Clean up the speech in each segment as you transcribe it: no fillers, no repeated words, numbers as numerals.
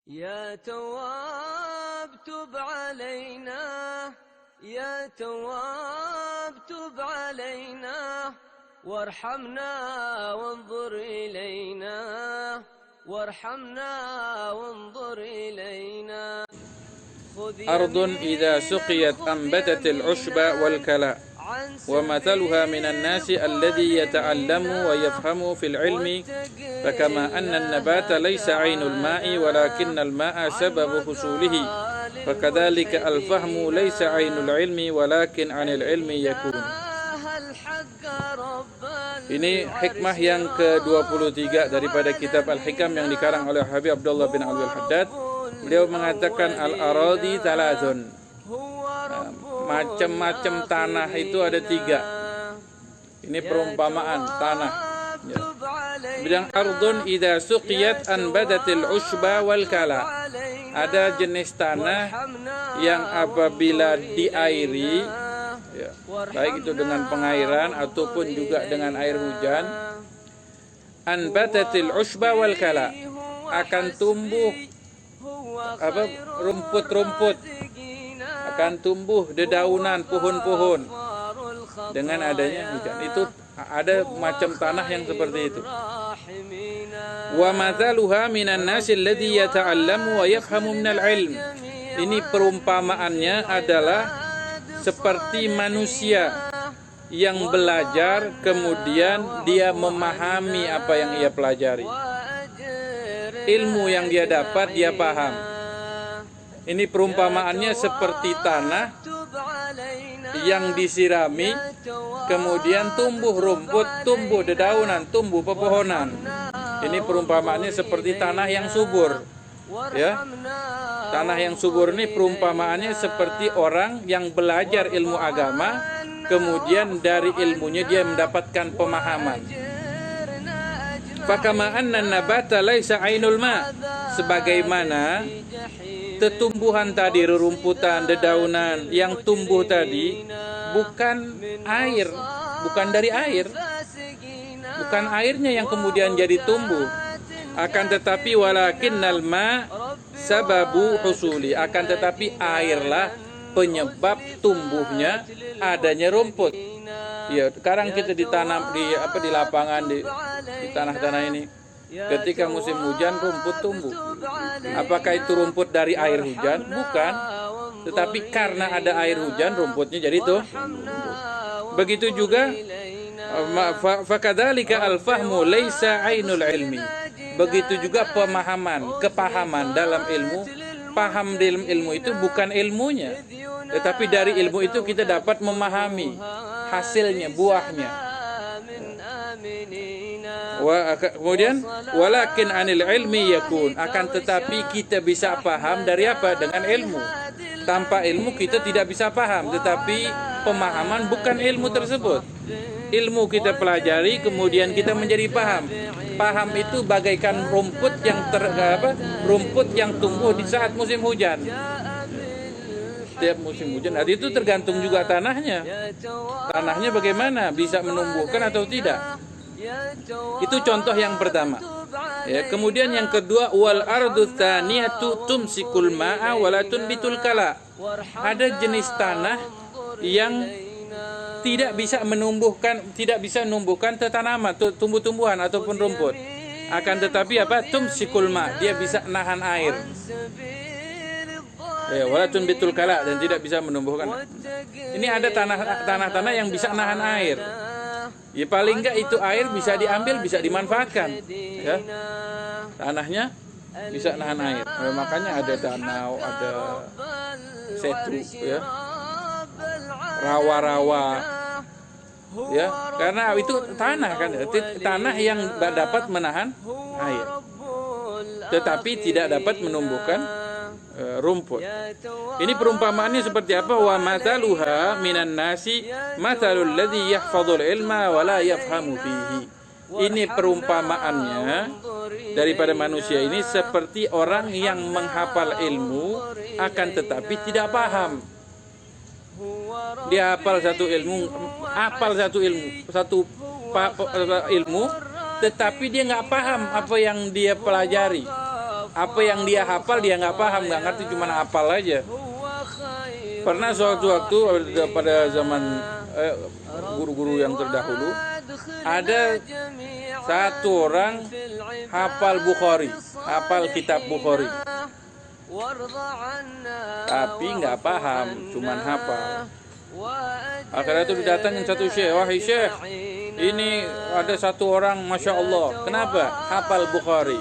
يا تواب تب علينا يا تواب تب علينا وارحمنا وانظر إلينا وارحمنا وانظر إلينا أرض إذا سقيت أنبتت العشب والكلى ومثلها من الناس الذي يتعلم ويفهم في العلم فكما أن النبات ليس عين الماء ولكن الماء سبب حصوله فكذلك الفهم ليس عين العلم ولكن عن العلم يكون. Ini hikmah yang ke-23 daripada kitab Al-Hikam yang dikarang oleh Habib Abdullah bin Alwi Al-Haddad. Beliau mengatakan al-aradi thalathun. Macam-macam tanah itu ada 3. Ini perumpamaan tanah. Ya. Bidang ardun idza suqiyat anbadatil ushba wal kala. Ada jenis tanah yang apabila diairi, ya, baik itu dengan pengairan ataupun juga dengan air hujan, anbatatil ushba wal kala, akan tumbuh rumput-rumput, akan tumbuh dedaunan pohon-pohon dengan adanya hujan. Itu ada macam tanah yang seperti itu. Wa mathaluha minan nasi alladhi yata'allamu wa yafhamu minal ilm. Ini perumpamaannya adalah seperti manusia yang belajar kemudian dia memahami apa yang ia pelajari. Ilmu yang dia dapat dia paham. Ini perumpamaannya seperti tanah yang disirami, kemudian tumbuh rumput, tumbuh dedaunan, tumbuh pepohonan. Ini perumpamaannya seperti tanah yang subur. Ya, tanah yang subur ini perumpamaannya seperti orang yang belajar ilmu agama, kemudian dari ilmunya dia mendapatkan pemahaman. Fakama anna nabata laisa ainul ma, sebagaimana tetumbuhan tadi, rerumputan, dedaunan yang tumbuh tadi bukan air, bukan dari air, bukan airnya yang kemudian jadi tumbuh, akan tetapi walakinnal ma sababu husuli, akan tetapi airlah penyebab tumbuhnya adanya rumput. Ya, sekarang kita ditanam di lapangan, di tanah-tanah ini. Ketika musim hujan rumput tumbuh. Apakah itu rumput dari air hujan? Bukan. Tetapi karena ada air hujan rumputnya jadi tuh. Begitu juga fakadzalika al-fahmu laisa ainul ilmi. Begitu juga kepahaman dalam ilmu. Paham dalam ilmu itu bukan ilmunya, tetapi dari ilmu itu kita dapat memahami hasilnya, buahnya. Kemudian walakin anil ilmi yakun, akan tetapi kita bisa paham dari apa? Dengan ilmu. Tanpa ilmu kita tidak bisa paham, tetapi pemahaman bukan ilmu tersebut. Ilmu kita pelajari, kemudian kita menjadi paham. Paham itu bagaikan rumput yang tumbuh di saat musim hujan. Setiap musim hujan, itu tergantung juga tanahnya. Tanahnya bagaimana, bisa menumbuhkan atau tidak. Itu contoh yang pertama. Ya, kemudian yang kedua, wal ardu tsaniyatu tumsikul ma'a wala tunbitul kala. Ada jenis tanah yang tidak bisa menumbuhkan tanaman, tumbuh-tumbuhan ataupun rumput. Akan tetapi tumsikul ma, dia bisa nahan air. Ya, wala tunbitul kala, dan tidak bisa menumbuhkan. Ini ada tanah-tanah yang bisa nahan air. Ya, paling enggak itu air bisa diambil, bisa dimanfaatkan. Ya. Tanahnya bisa nahan air. Makanya ada danau, ada setu, ya. Rawa-rawa, ya, karena itu tanah kan, tanah yang dapat menahan air, tetapi tidak dapat menumbuhkan rumput. Ini perumpamaannya seperti apa? Wa mathaluha minan nasi mathalul ladzi yahfazul ilma wa la yafhamu fihi. Ini perumpamaannya daripada manusia ini seperti orang yang menghafal ilmu akan tetapi tidak paham. Dia hafal satu ilmu, tetapi dia nggak paham apa yang dia pelajari, apa yang dia hafal dia nggak paham, nggak ngerti, cuma hafal aja. Pernah suatu waktu pada zaman guru-guru yang terdahulu, ada satu orang hafal Bukhari, hafal kitab Bukhari, tapi nggak paham, cuman hafal. Akhirnya itu didatangin satu syekh, wahai syekh, ini ada satu orang, masya Allah, kenapa hafal Bukhari?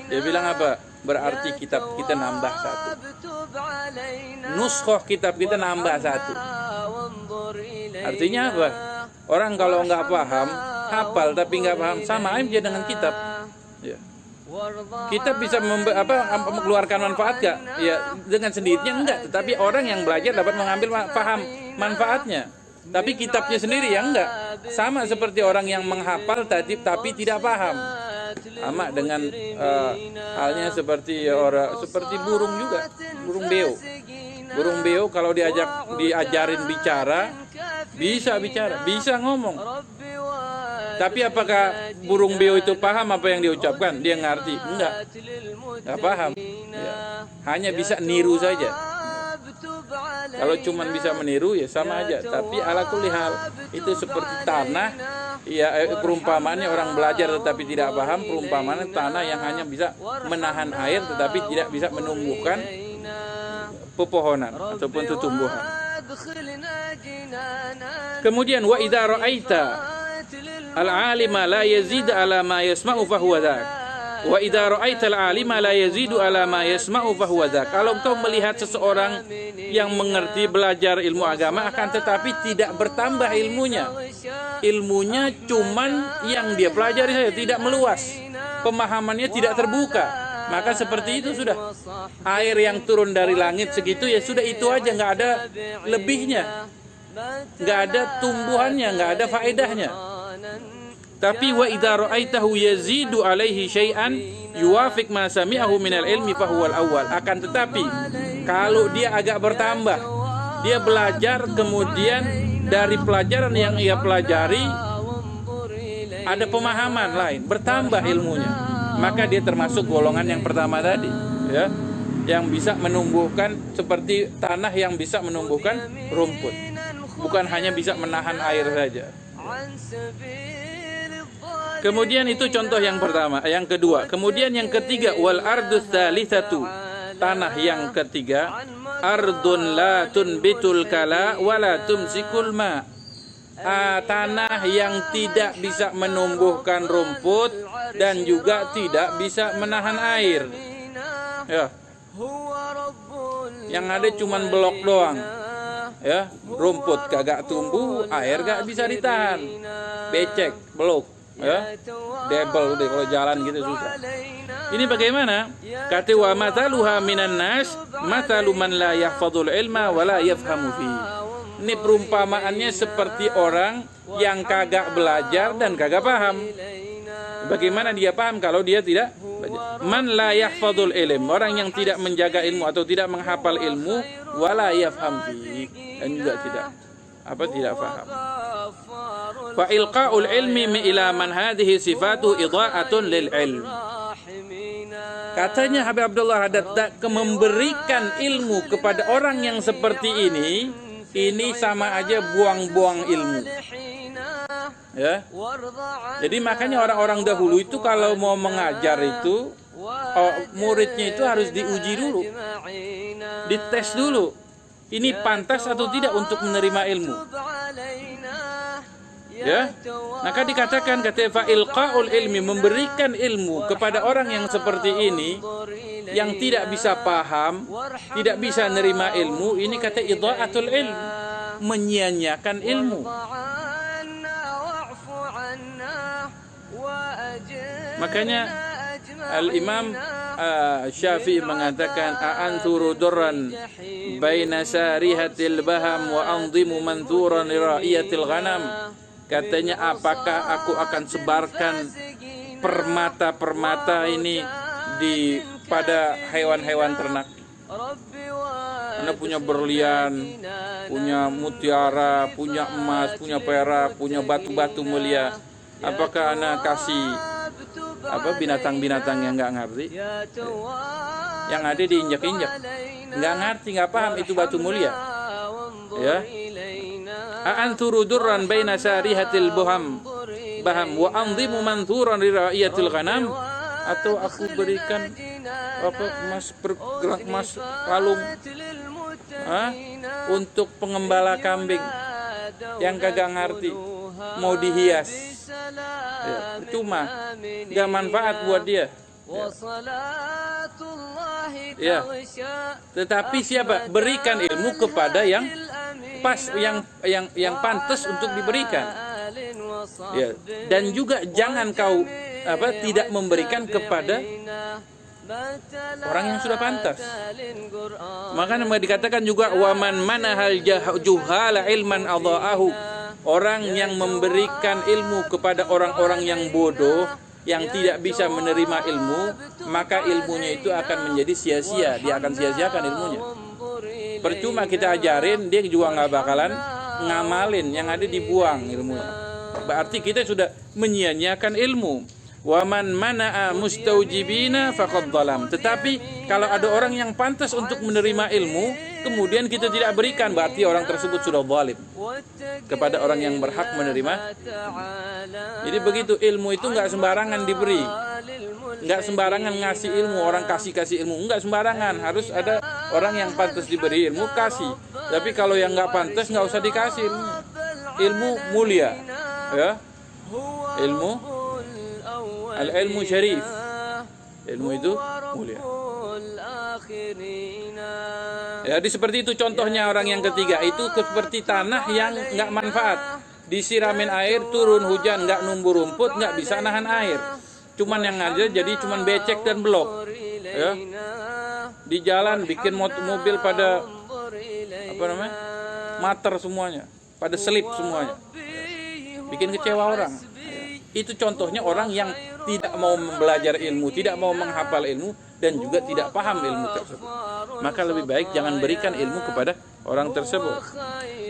Dia bilang apa? Berarti kitab kita nambah satu, nuskhoh kitab kita nambah satu. Artinya apa? Orang kalau nggak paham, hafal tapi nggak paham, sama aja dengan kitab. Ya. Kita bisa mengeluarkan manfaat gak? Ya, dengan sendirinya enggak. Tetapi orang yang belajar dapat mengambil paham manfaatnya. Tapi kitabnya sendiri ya enggak. Sama seperti orang yang menghafal tapi tidak paham. Sama dengan halnya seperti burung juga, burung beo. Burung beo kalau diajarin bicara, bisa ngomong. Tapi apakah burung beo itu paham apa yang diucapkan? Dia ngerti? Enggak paham. Ya. Hanya bisa niru saja. Kalau cuma bisa meniru ya sama aja. Tapi ala kulli hal itu seperti tanah. Ya, perumpamaannya orang belajar tetapi tidak paham. Perumpamaannya tanah yang hanya bisa menahan air tetapi tidak bisa menumbuhkan pepohonan ataupun tumbuhan. Kemudian wa idza ra'aita al-'alima la yazid ala ma yasma'u fa huwa dzak. Wa idza ra'aita al-'alima la yazidu ala ma yasma'u fa huwa dzak. Kalau engkau melihat seseorang yang mengerti belajar ilmu agama akan tetapi tidak bertambah ilmunya. Ilmunya cuman yang dia pelajari saja, tidak meluas. Pemahamannya tidak terbuka. Maka seperti itu sudah. Air yang turun dari langit segitu ya sudah itu aja, nggak ada lebihnya. Nggak ada tumbuhannya, nggak ada faedahnya. Tapi wa idza ra'aitahu yazidu alaihi syai'an yuwafiq ma sami'ahu minal ilmi fa huwal awwal. Akan tetapi kalau dia agak bertambah, dia belajar kemudian dari pelajaran yang ia pelajari ada pemahaman lain, bertambah ilmunya, maka dia termasuk golongan yang pertama tadi, ya, yang bisa menumbuhkan seperti tanah yang bisa menumbuhkan rumput, bukan hanya bisa menahan air saja. Kemudian itu contoh yang pertama, yang kedua. Kemudian yang ketiga, wal ardus tsalitsatu. Tanah yang ketiga, ardun la tunbitul kala wa la tumsikul ma. Tanah yang tidak bisa menumbuhkan rumput dan juga tidak bisa menahan air. Ya. Yang ada cuman blok doang. Ya, rumput kagak tumbuh, air gak bisa ditahan. Becek, blok. Ya, debel deh kalau jalan gitu susah. Ini bagaimana? Kata wa mataluha minan nas matalu man la yahfadzul ilma wa la yafhamu fi. Ini perumpamaannya seperti orang yang kagak belajar dan kagak paham. Bagaimana dia paham kalau dia tidak belajar? Man la yahfadzul ilm, orang yang tidak menjaga ilmu atau tidak menghafal ilmu, wa la yafham fi, dan juga tidak paham. Fa ilqa'ul ilmi ila man hadhihi sifatu idha'atun lil ilm. Katanya Habib Abdullah Haddad, memberikan ilmu kepada orang yang seperti ini sama aja buang-buang ilmu. Ya. Jadi makanya orang-orang dahulu itu kalau mau mengajar itu muridnya itu harus diuji dulu. Dites dulu. Ini pantas atau tidak untuk menerima ilmu. Ya, maka dikatakan kata fa ilqaul ilmi, memberikan ilmu kepada orang yang seperti ini, yang tidak bisa paham, tidak bisa menerima ilmu, ini kata idha'atul ilm, menyia-nyiakan ilmu. Makanya Al-Imam Syafi'i mengatakan a'anthuru durran baina sarihatil baham wa anzimu manthuran lira'iyatil ghanam. Katanya, apakah aku akan sebarkan permata-permata ini pada hewan-hewan ternak? Anda punya berlian, punya mutiara, punya emas, punya perak, punya batu-batu mulia. Apakah Anda kasih binatang-binatang yang nggak ngerti, yang ada diinjak-injak, nggak ngerti, nggak paham itu batu mulia. Ya, anturu durran baina sarihatil baham wa anzimu manthuran li ra'iyatil ghanam, atau aku berikan emas kalung untuk pengembala kambing yang kagak ngerti, mau dihias, ya, cuma nggak manfaat buat dia. Ya. Tetapi siapa? Berikan ilmu kepada yang pas, yang pantas untuk diberikan. Ya. Dan juga jangan kau tidak memberikan kepada orang yang sudah pantas. Maka dikatakan juga waman manahal juhala ilman adha'ahu, orang yang memberikan ilmu kepada orang-orang yang bodoh, yang tidak bisa menerima ilmu, maka ilmunya itu akan menjadi sia-sia. Dia akan sia-siakan ilmunya. Percuma kita ajarin, dia juga nggak bakalan ngamalin, yang ada dibuang ilmunya. Berarti kita sudah menyia-nyiakan ilmu. Waman mana'a mustaujibina faqad dhalam. Tetapi kalau ada orang yang pantas untuk menerima ilmu, kemudian kita tidak berikan, berarti orang tersebut sudah zalim kepada orang yang berhak menerima. Jadi begitu, ilmu itu nggak sembarangan diberi, nggak sembarangan ngasih ilmu. Orang kasih ilmu nggak sembarangan, harus ada orang yang pantas diberi ilmu, kasih. Tapi kalau yang nggak pantas nggak usah dikasih ilmu. Ilmu mulia, ya, ilmu al-ilmu syarif, ilmu itu mulia. Jadi seperti itu contohnya orang yang ketiga, itu seperti tanah yang nggak manfaat. Disiramin air, turun hujan, nggak numbuh rumput, nggak bisa nahan air. Cuman yang aja jadi cuman becek dan blok. Ya. Di jalan bikin mobil pada mater semuanya, pada selip semuanya. Bikin kecewa orang. Itu contohnya orang yang tidak mau belajar ilmu, tidak mau menghafal ilmu, dan juga tidak paham ilmu tersebut. Maka lebih baik jangan berikan ilmu kepada orang tersebut.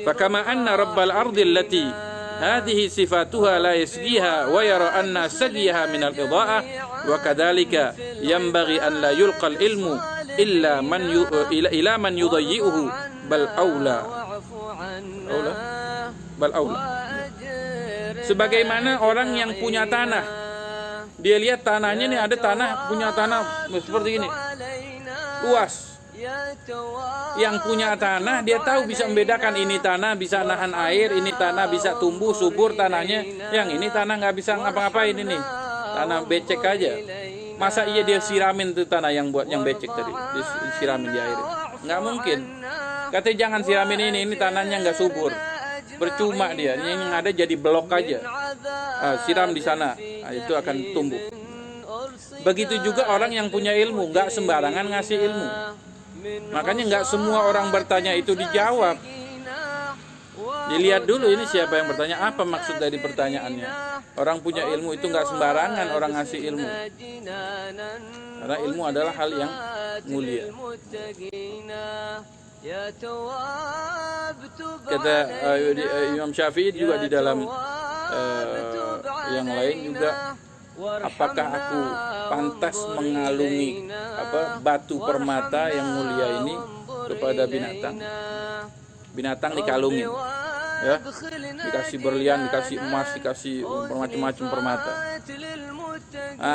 Fakama anna rabbal ardi allati hadhihi sifatuha la yasqiha wa yara anna saqiha min al-idha'ah, wa kadzalika yanbaghi an la yulqal ilmu illa man yudayyi'uhu bal aula. Sebagaimana orang yang punya tanah, dia lihat tanahnya nih, ada tanah, punya tanah seperti ini, luas. Yang punya tanah, dia tahu bisa membedakan ini tanah bisa nahan air, ini tanah bisa tumbuh subur tanahnya, yang ini tanah nggak bisa ngapa-ngapain, ini tanah becek aja. Masa iya dia siramin tuh tanah yang becek tadi, disiramin di air? Nggak mungkin. Katanya jangan siramin ini tanahnya nggak subur. Percuma dia, yang ada jadi blok aja. Siram di sana, itu akan tumbuh. Begitu juga orang yang punya ilmu, nggak sembarangan ngasih ilmu. Makanya nggak semua orang bertanya itu dijawab. Dilihat dulu ini siapa yang bertanya, apa maksud dari pertanyaannya. Orang punya ilmu itu nggak sembarangan orang ngasih ilmu. Karena ilmu adalah hal yang mulia. Kata Imam Syafi'i juga di dalam yang lain juga, apakah aku pantas mengalungi batu permata yang mulia ini kepada binatang? Binatang dikalungin, ya, dikasih berlian, dikasih emas, dikasih macam-macam permata.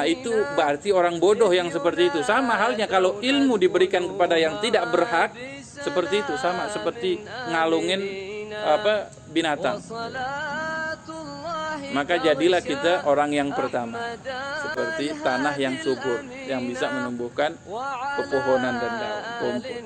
Itu berarti orang bodoh yang seperti itu. Sama halnya kalau ilmu diberikan kepada yang tidak berhak, seperti itu, sama seperti ngalungin binatang. Maka jadilah kita orang yang pertama, seperti tanah yang subur, yang bisa menumbuhkan pepohonan dan rumput.